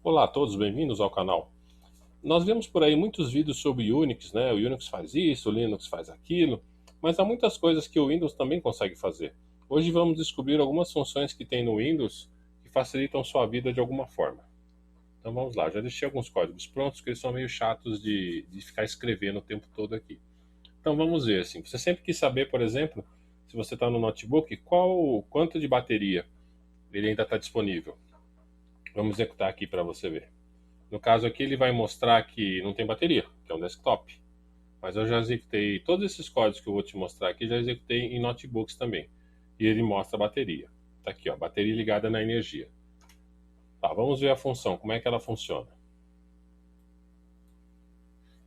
Olá a todos, bem-vindos ao canal. Nós vemos por aí muitos vídeos sobre Unix, né? O Unix faz isso, o Linux faz aquilo, mas há muitas coisas que o Windows também consegue fazer. Hoje vamos descobrir algumas funções que tem no Windows que facilitam sua vida de alguma forma. Então vamos lá, já deixei alguns códigos prontos que eles são meio chatos de ficar escrevendo o tempo todo aqui. Então vamos ver assim, você sempre quis saber, por exemplo, se você está no notebook, quanto de bateria ele ainda está disponível. Vamos executar aqui para você ver. No caso aqui ele vai mostrar que não tem bateria, que é um desktop. Mas eu já executei todos esses códigos que eu vou te mostrar aqui, já executei em notebooks também. E ele mostra a bateria. Tá aqui, ó, bateria ligada na energia. Tá, vamos ver a função, como é que ela funciona.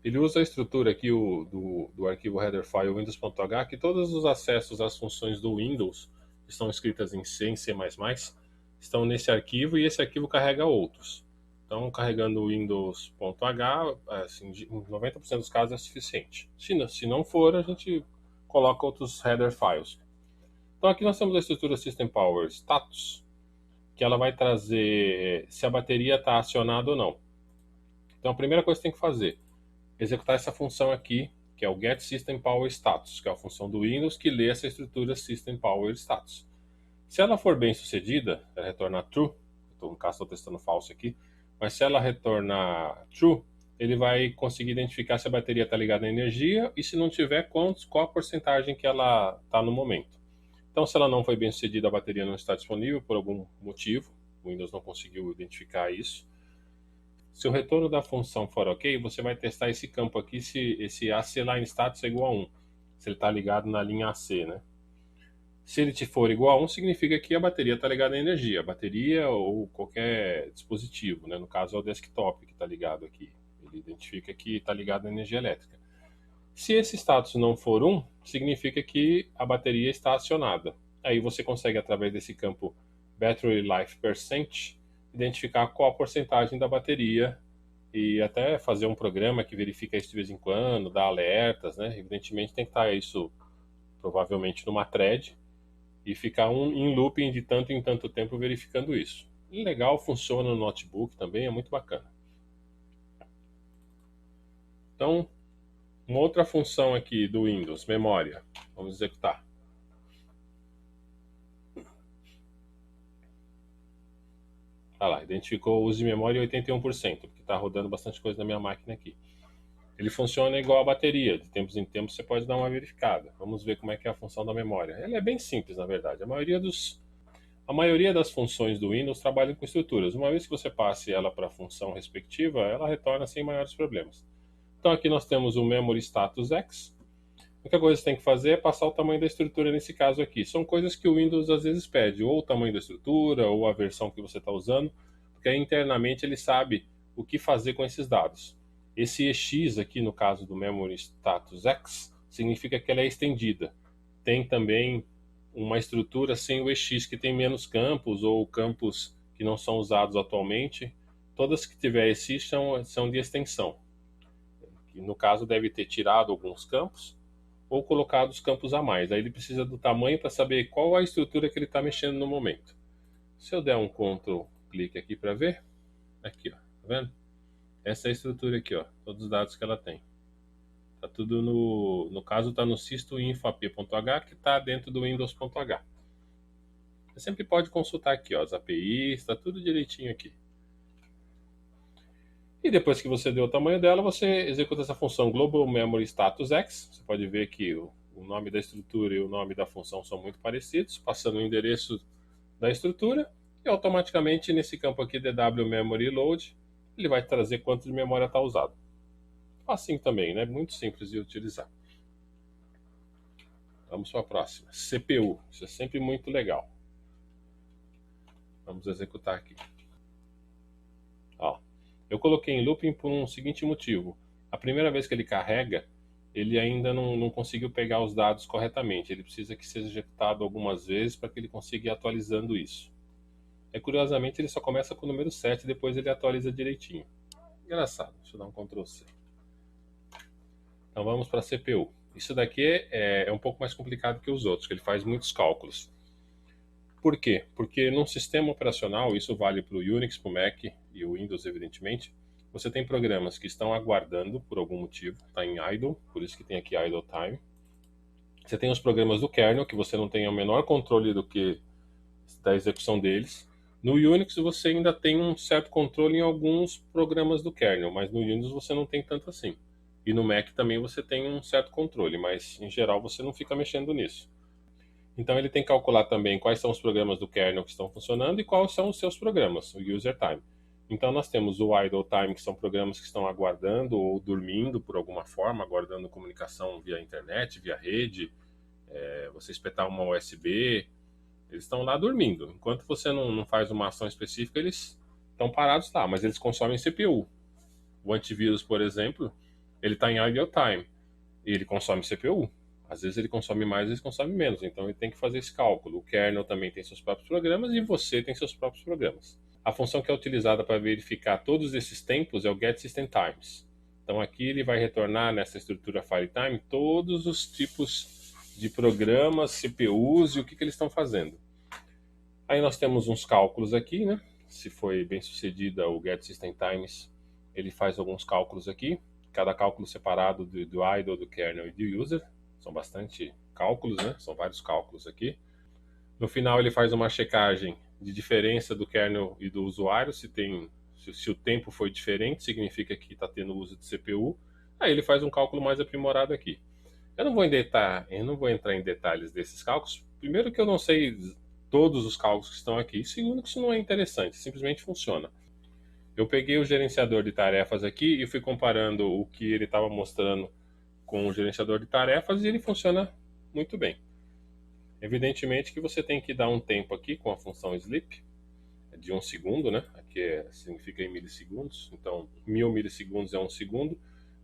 Ele usa a estrutura aqui do arquivo header file windows.h, que todos os acessos às funções do Windows, que estão escritas em C, em C++, estão nesse arquivo e esse arquivo carrega outros. Então, carregando o Windows.h, assim, em 90% dos casos é suficiente. Se não for, a gente coloca outros header files. Então, aqui nós temos a estrutura System Power Status, que ela vai trazer se a bateria está acionada ou não. Então, a primeira coisa que tem que fazer executar essa função aqui, que é o Get System Power Status, que é a função do Windows que lê essa estrutura System Power Status. Se ela for bem sucedida, ela retornar true, no caso estou testando falso aqui, mas se ela retornar true, ele vai conseguir identificar se a bateria está ligada à energia e se não tiver, qual a porcentagem que ela está no momento. Então, se ela não foi bem sucedida, a bateria não está disponível por algum motivo, o Windows não conseguiu identificar isso. Se o retorno da função for ok, você vai testar esse campo aqui, se esse AC line status é igual a 1, se ele está ligado na linha AC, né? Se ele te for igual a 1, significa que a bateria está ligada à energia, a bateria ou qualquer dispositivo, né? No caso é o desktop que está ligado aqui, ele identifica que está ligado à energia elétrica. Se esse status não for 1, significa que a bateria está acionada. Aí você consegue, através desse campo Battery Life Percent, identificar qual a porcentagem da bateria e até fazer um programa que verifica isso de vez em quando, dá alertas, né? Evidentemente tem que estar isso provavelmente numa thread e ficar em looping de tanto em tanto tempo verificando isso. E legal, funciona no notebook também, é muito bacana. Então, uma outra função aqui do Windows, memória. Vamos executar. Olha lá, identificou o uso de memória 81%, porque está rodando bastante coisa na minha máquina aqui. Ele funciona igual a bateria, de tempos em tempos você pode dar uma verificada. Vamos ver como é que é a função da memória. Ela é bem simples, na verdade. A maioria das funções do Windows trabalham com estruturas. Uma vez que você passe ela para a função respectiva, ela retorna sem maiores problemas. Então aqui nós temos o Memory Status X. A única coisa que você tem que fazer é passar o tamanho da estrutura nesse caso aqui. São coisas que o Windows às vezes pede, ou o tamanho da estrutura, ou a versão que você está usando, porque aí internamente ele sabe o que fazer com esses dados. Esse EX aqui, no caso do Memory Status X, significa que ela é estendida. Tem também uma estrutura sem o EX, que tem menos campos, ou campos que não são usados atualmente. Todas que tiver EX são de extensão. Que no caso deve ter tirado alguns campos, ou colocado os campos a mais. Aí ele precisa do tamanho para saber qual a estrutura que ele está mexendo no momento. Se eu der um Ctrl clique aqui para ver, aqui, ó, tá vendo? Essa é a estrutura aqui, ó, todos os dados que ela tem. Tá tudo no caso tá no systoinfo.ap.h, que está dentro do windows.h. Você sempre pode consultar aqui, ó, as APIs, está tudo direitinho aqui. E depois que você deu o tamanho dela, você executa essa função Global Memory Status X. Você pode ver que o nome da estrutura e o nome da função são muito parecidos, passando o endereço da estrutura e automaticamente nesse campo aqui DW Memory Load, ele vai trazer quanto de memória está usado. Assim também, né? Muito simples de utilizar. Vamos para a próxima. CPU. Isso é sempre muito legal. Vamos executar aqui. Ó, eu coloquei em looping por um seguinte motivo. A primeira vez que ele carrega, ele ainda não conseguiu pegar os dados corretamente. Ele precisa que seja executado algumas vezes para que ele consiga ir atualizando isso. Curiosamente, ele só começa com o número 7 e depois ele atualiza direitinho. Engraçado. Deixa eu dar um Ctrl C. Então vamos para a CPU. Isso daqui é um pouco mais complicado que os outros, que ele faz muitos cálculos. Por quê? Porque num sistema operacional, isso vale para o Unix, para o Mac e o Windows, evidentemente, você tem programas que estão aguardando por algum motivo, está em idle, por isso que tem aqui idle time. Você tem os programas do kernel, que você não tem o menor controle da execução deles. No Unix você ainda tem um certo controle em alguns programas do kernel, mas no Windows você não tem tanto assim. E no Mac também você tem um certo controle, mas em geral você não fica mexendo nisso. Então ele tem que calcular também quais são os programas do kernel que estão funcionando e quais são os seus programas, o user time. Então nós temos o idle time, que são programas que estão aguardando ou dormindo por alguma forma, aguardando comunicação via internet, via rede, você espetar uma USB, eles estão lá dormindo. Enquanto você não faz uma ação específica, eles estão parados lá, mas eles consomem CPU. O antivírus, por exemplo, ele está em idle time e ele consome CPU. Às vezes ele consome mais, às vezes consome menos. Então ele tem que fazer esse cálculo. O kernel também tem seus próprios programas e você tem seus próprios programas. A função que é utilizada para verificar todos esses tempos é o getSystemTimes. Então aqui ele vai retornar nessa estrutura FileTime todos os tipos de programas, CPUs e o que eles estão fazendo. Aí nós temos uns cálculos aqui, né? Se foi bem sucedida o getSystemTimes, ele faz alguns cálculos aqui. Cada cálculo separado do idle, do kernel e do user. São bastante cálculos, né? São vários cálculos aqui. No final ele faz uma checagem de diferença do kernel e do usuário. Se o tempo foi diferente, significa que está tendo uso de CPU. Aí ele faz um cálculo mais aprimorado aqui. Eu não vou entrar em detalhes desses cálculos. Primeiro que eu não sei todos os cálculos que estão aqui. Segundo que isso não é interessante, simplesmente funciona. Eu peguei o gerenciador de tarefas aqui e fui comparando o que ele estava mostrando com o gerenciador de tarefas e ele funciona muito bem. Evidentemente que você tem que dar um tempo aqui com a função sleep, de 1 segundo, né? Aqui significa em milissegundos, então 1000 milissegundos é 1 segundo.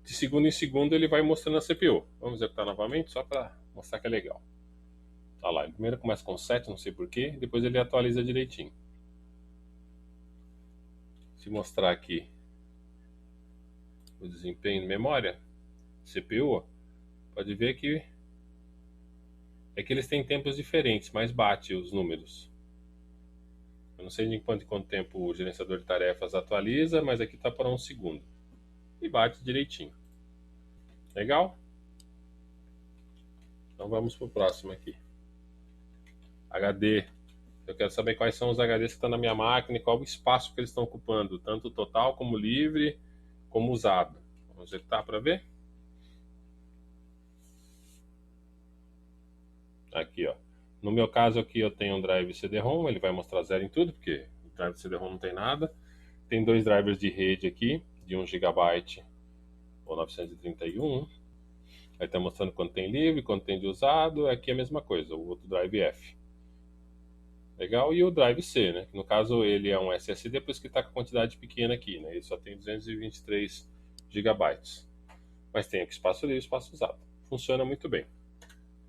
De segundo em segundo ele vai mostrando a CPU. Vamos executar novamente só para mostrar que é legal. Olha lá, ele primeiro começa com 7, não sei porquê, depois ele atualiza direitinho. Se mostrar aqui o desempenho de memória, CPU, pode ver que eles têm tempos diferentes, mas bate os números. Eu não sei de quanto tempo o gerenciador de tarefas atualiza, mas aqui está para 1 segundo. E bate direitinho. Legal? Então vamos para o próximo aqui. HD. Eu quero saber quais são os HDs que estão na minha máquina e qual o espaço que eles estão ocupando, tanto total como livre, como usado. Vamos executar para ver? Aqui, ó. No meu caso aqui eu tenho um drive CD-ROM, ele vai mostrar 0 em tudo, porque o drive CD-ROM não tem nada. Tem 2 drivers de rede aqui, de 1 GB ou 931. Aí está mostrando quanto tem livre, quanto tem de usado. Aqui é a mesma coisa, o outro drive F. Legal? E o drive C, né? No caso ele é um SSD, por isso que está com a quantidade pequena aqui, né? Ele só tem 223 GB. Mas tem aqui espaço livre e espaço usado. Funciona muito bem.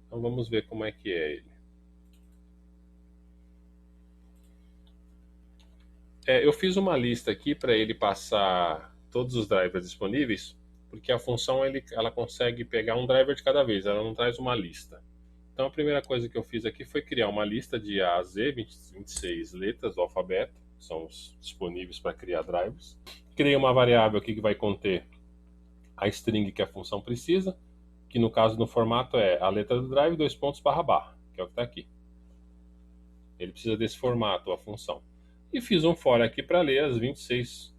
Então vamos ver como é que é ele. Eu fiz uma lista aqui para ele passar todos os drivers disponíveis, porque a função ela consegue pegar um driver de cada vez, ela não traz uma lista. Então a primeira coisa que eu fiz aqui foi criar uma lista de A a Z, 26 letras do alfabeto, que são os disponíveis para criar drivers. Criei uma variável aqui que vai conter a string que a função precisa, que no caso no formato é a letra do drive, 2 pontos, barra, barra, que é o que está aqui. Ele precisa desse formato, a função. E fiz um for aqui para ler as 26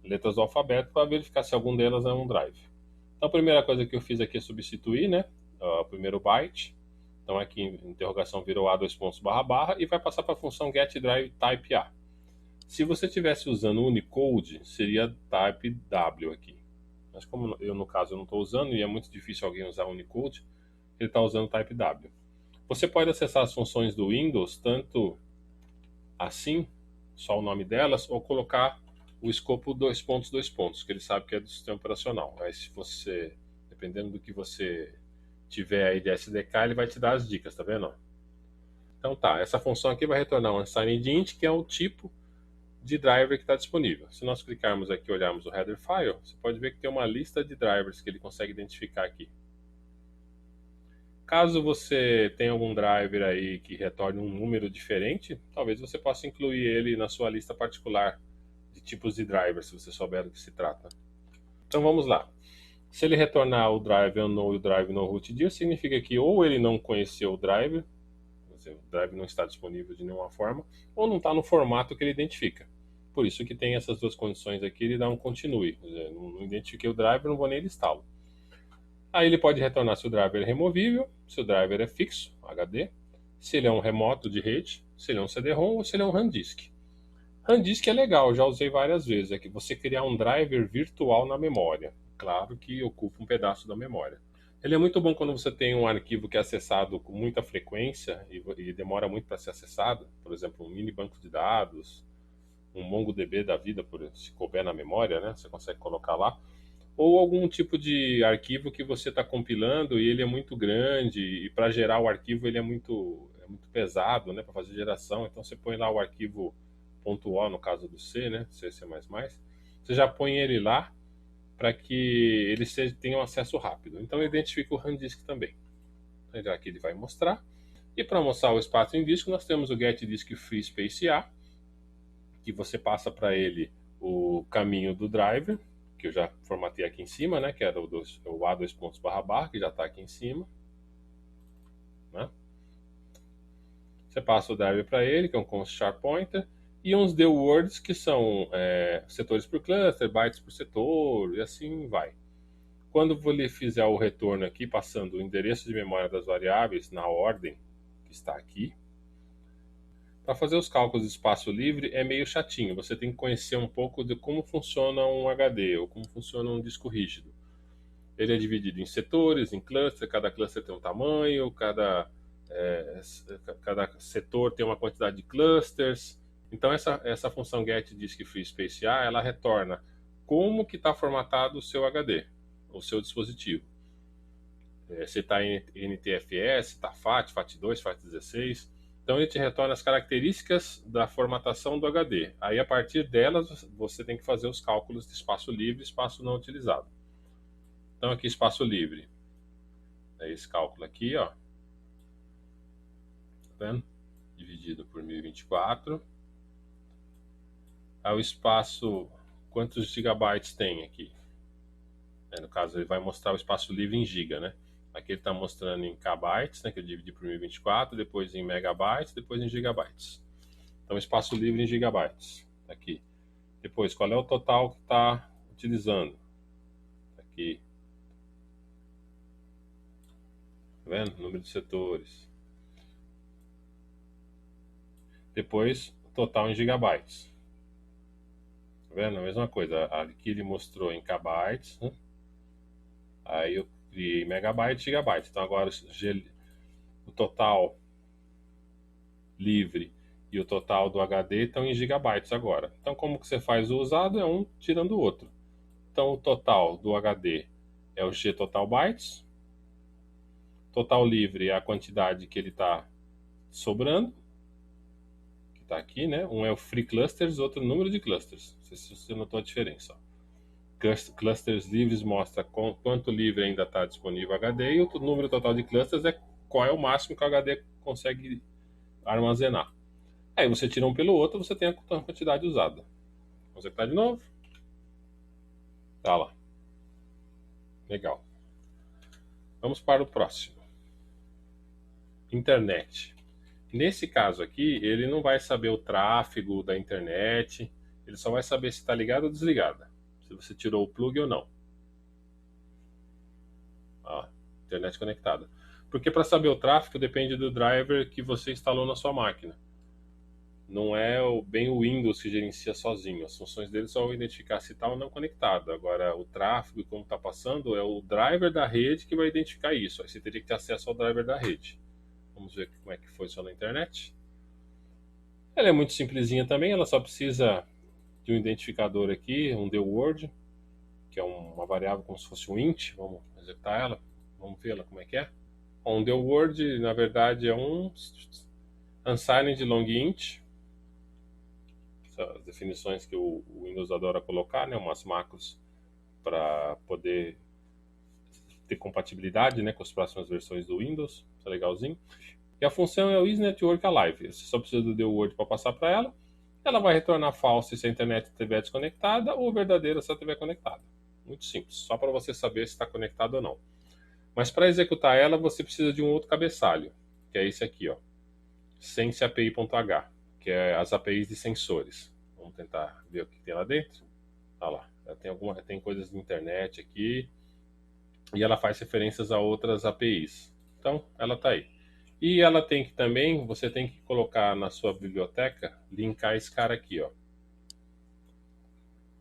letras do alfabeto para verificar se algum delas é um drive. Então a primeira coisa que eu fiz aqui é substituir, né, o primeiro byte. Então aqui interrogação virou A, 2 pontos, barra, barra, e vai passar para a função getDriveTypeA. Se você estivesse usando o Unicode, seria type W aqui. Mas como eu no caso eu não estou usando e é muito difícil alguém usar Unicode, ele está usando type W. Você pode acessar as funções do Windows tanto assim, só o nome delas, ou colocar o escopo 2 pontos, 2 pontos, que ele sabe que é do sistema operacional. Aí se você, dependendo do que você tiver aí de SDK, ele vai te dar as dicas, tá vendo? Então tá, essa função aqui vai retornar um unsigned int, que é o tipo de driver que está disponível. Se nós clicarmos aqui e olharmos o header file, você pode ver que tem uma lista de drivers que ele consegue identificar aqui. Caso você tenha algum driver aí que retorne um número diferente, talvez você possa incluir ele na sua lista particular de tipos de drivers, se você souber do que se trata. Então vamos lá. Se ele retornar o driver no e o drive no rootdir, significa que ou ele não conheceu o driver, o drive não está disponível de nenhuma forma, ou não está no formato que ele identifica. Por isso que tem essas duas condições aqui, ele dá um continue. Não identifiquei o driver, não vou nem listá-lo. Aí ele pode retornar se o driver é removível, se o driver é fixo, HD, se ele é um remoto de rede, se ele é um CD-ROM ou se ele é um RAM disk. RAM disk é legal, já usei várias vezes, é que você criar um driver virtual na memória. Claro que ocupa um pedaço da memória. Ele é muito bom quando você tem um arquivo que é acessado com muita frequência e demora muito para ser acessado, por exemplo, um mini banco de dados, um MongoDB da vida, se couber na memória, né? Você consegue colocar lá. Ou algum tipo de arquivo que você está compilando e ele é muito grande e para gerar o arquivo ele é muito pesado, né? Para fazer geração. Então você põe lá o arquivo .o no caso do C, né? C++. Você já põe ele lá para que ele tenha um acesso rápido. Então identifica o RAM disk também. Então, aqui ele vai mostrar. E para mostrar o espaço em disco, nós temos o getDiskFreeSpaceA, que você passa para ele o caminho do driver, que eu já formatei aqui em cima, né? Que era o A2 que já está aqui em cima. Né? Você passa o driver para ele, que é um const char pointer, e uns deal words, que são setores por cluster, bytes por setor, e assim vai. Quando ele fizer o retorno aqui, passando o endereço de memória das variáveis na ordem que está aqui, para fazer os cálculos de espaço livre é meio chatinho. Você tem que conhecer um pouco de como funciona um HD ou como funciona um disco rígido. Ele é dividido em setores, em cluster, cada cluster tem um tamanho, cada setor tem uma quantidade de clusters. Então essa função getDiskFreeSpaceA, ela retorna como que está formatado o seu HD, o seu dispositivo. Se está em NTFS, está FAT, FAT2, FAT16. Então ele te retorna as características da formatação do HD. Aí a partir delas você tem que fazer os cálculos de espaço livre e espaço não utilizado. Então aqui espaço livre. É esse cálculo aqui, ó. Tá vendo? Dividido por 1024. Aí o espaço, quantos gigabytes tem aqui? No caso, ele vai mostrar o espaço livre em giga, né? Aqui ele está mostrando em kbytes, né, que eu dividi por 1024, depois em megabytes, depois em gigabytes. Então, espaço livre em gigabytes. Aqui. Depois, qual é o total que está utilizando? Aqui. Tá vendo? Número de setores. Depois, total em gigabytes. Tá vendo? A mesma coisa. Aqui ele mostrou em kbytes, né? Aí eu criei megabytes, gigabytes. Então, agora o total livre e o total do HD estão em gigabytes agora. Então, como que você faz o usado? É um tirando o outro. Então, o total do HD é o G total bytes. Total livre é a quantidade que ele está sobrando, que está aqui, né? Um é o free clusters, outro o número de clusters. Não sei se você notou a diferença. Clusters livres mostra quanto livre ainda está disponível HD e o número total de clusters é qual é o máximo que o HD consegue armazenar. Aí você tira um pelo outro, você tem a quantidade usada. Vamos executar de novo. Tá lá. Legal. Vamos para o próximo. Internet. Nesse caso aqui, ele não vai saber o tráfego da internet, ele só vai saber se está ligado ou desligada, se você tirou o plug ou não. Internet conectada. Porque para saber o tráfego depende do driver que você instalou na sua máquina. Não é bem o Windows que gerencia sozinho. As funções dele só vão identificar se está ou não conectado. Agora, o tráfego e como está passando é o driver da rede que vai identificar isso. Aí você teria que ter acesso ao driver da rede. Vamos ver como é que foi só na internet. Ela é muito simplesinha também. Ela só precisa de um identificador aqui, um dword, que é uma variável como se fosse um int. Vamos executar ela. Vamos ver ela como é que é. Um dword, na verdade, é um unsigned long int. As definições que o Windows adora colocar, né, umas macros para poder ter compatibilidade, né, com as próximas versões do Windows. Isso é legalzinho. E a função é o Is Network Alive. Você só precisa do The Word para passar para ela. Ela vai retornar falso se a internet estiver desconectada ou verdadeira se ela estiver conectada. Muito simples, só para você saber se está conectado ou não. Mas para executar ela, você precisa de um outro cabeçalho, que é esse aqui, ó, senseapi.h, que é as APIs de sensores. Vamos tentar ver o que tem lá dentro. Olha lá, tem coisas de internet aqui, e ela faz referências a outras APIs. Então, ela está aí. E ela tem que também, você tem que colocar na sua biblioteca, linkar esse cara aqui, ó,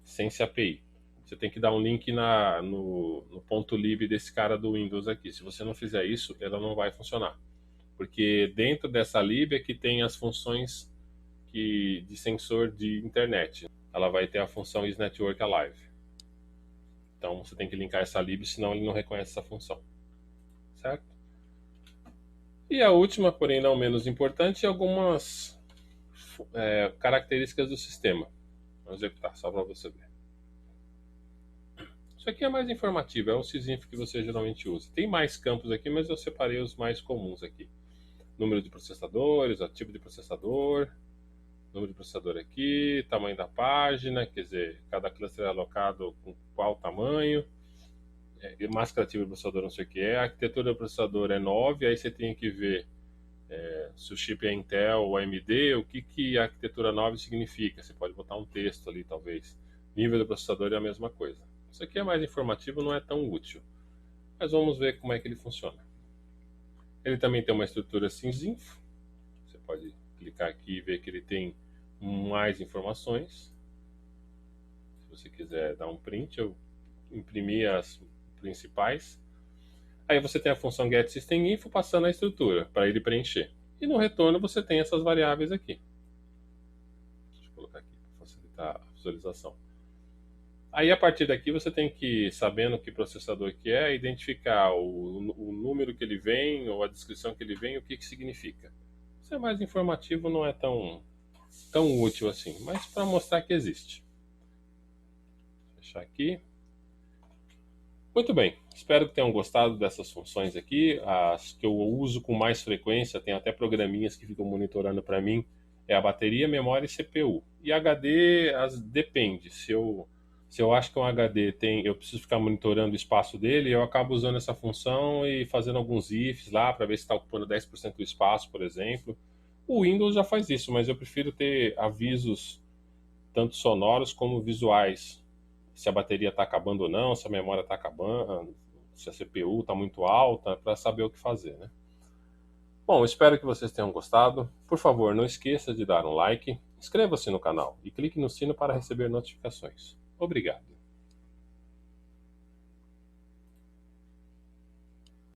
Sense API. Você tem que dar um link no ponto .lib desse cara do Windows aqui. Se você não fizer isso, ela não vai funcionar. Porque dentro dessa lib é que tem as funções de sensor de internet. Ela vai ter a função Is Network Alive. Então você tem que linkar essa lib, senão ele não reconhece essa função. Certo? E a última, porém não menos importante, é algumas características do sistema. Vamos executar, só para você ver. Isso aqui é mais informativo, é o sysinf que você geralmente usa. Tem mais campos aqui, mas eu separei os mais comuns aqui. Número de processadores, o tipo de processador, número de processador aqui, tamanho da página, quer dizer, cada cluster é alocado com qual tamanho, máscara ativa do processador não sei o que é, a arquitetura do processador é 9, aí você tem que ver se o chip é Intel ou AMD, o que a arquitetura 9 significa. Você pode botar um texto ali, talvez. Nível do processador é a mesma coisa. Isso aqui é mais informativo, não é tão útil. Mas vamos ver como é que ele funciona. Ele também tem uma estrutura sysinf. Você pode clicar aqui e ver que ele tem mais informações. Se você quiser dar um print, eu imprimi as principais. Aí você tem a função getSystemInfo passando a estrutura para ele preencher. E no retorno você tem essas variáveis aqui. Deixa eu colocar aqui para facilitar a visualização. Aí a partir daqui você tem que, sabendo que processador que é, identificar o número que ele vem ou a descrição que ele vem e o que significa. Isso é mais informativo, não é tão útil assim, mas para mostrar que existe. Vou fechar aqui. Muito bem, espero que tenham gostado dessas funções aqui. As que eu uso com mais frequência, tem até programinhas que ficam monitorando para mim, é a bateria, memória e CPU. E HD depende, se eu acho que um HD eu preciso ficar monitorando o espaço dele, eu acabo usando essa função e fazendo alguns ifs lá para ver se está ocupando 10% do espaço, por exemplo. O Windows já faz isso, mas eu prefiro ter avisos tanto sonoros como visuais. Se a bateria está acabando ou não, se a memória está acabando, se a CPU está muito alta, para saber o que fazer, né? Bom, espero que vocês tenham gostado. Por favor, não esqueça de dar um like, inscreva-se no canal e clique no sino para receber notificações. Obrigado.